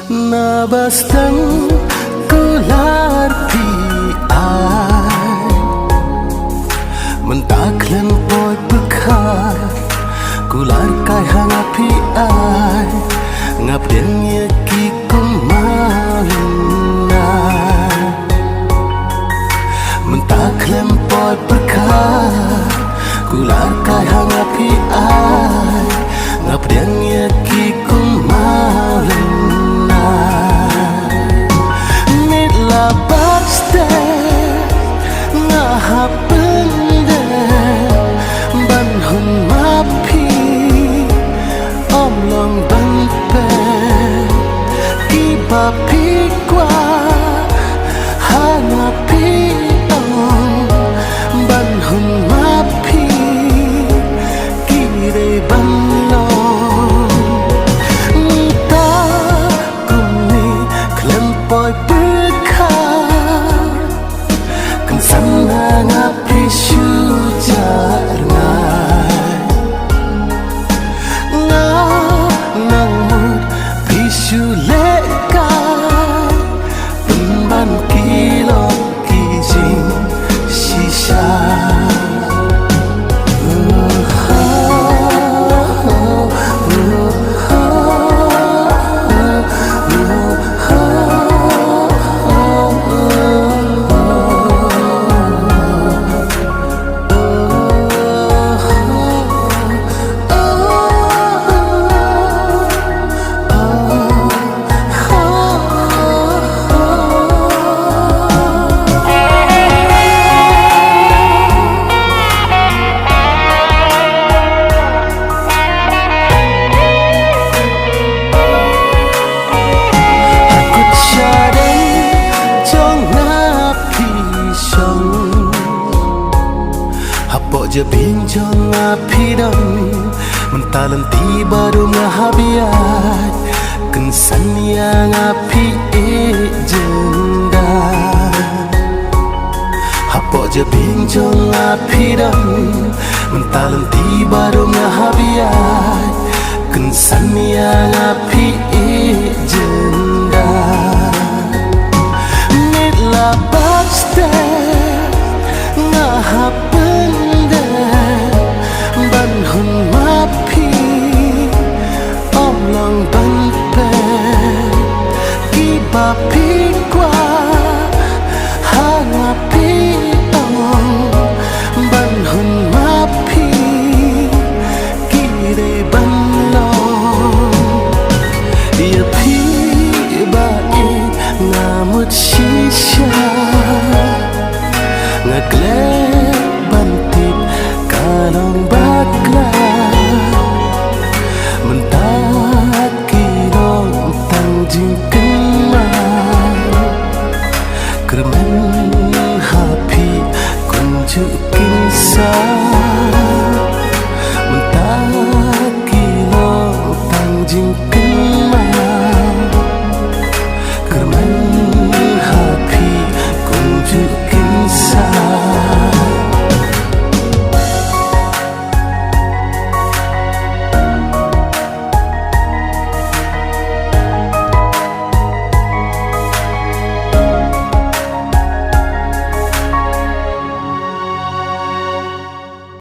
Nabastang kularti ay mentaklan poy bekar kular kai hangapi ay ngapden yaki kumalina mentaklan poy bekar kular kai hangapi ay ngapden yaki kumalina nitla bakste ngahapende banhun mapi omlong banpe ibapi kwa hangapi om banhun mapi kire banlong ta kuni klempoi bekar kan sana ngapi syujar ngai nangmut bisu lekar penban kilo kijing sisa je bincang api dan mentalan tiba do ngahabiat kensan yang api jenda hapo je bincang api dan mentalan tiba do ngahabiat kensan yang api jenda nitla bakste ngahap banhun mapi omlong banpe kibapi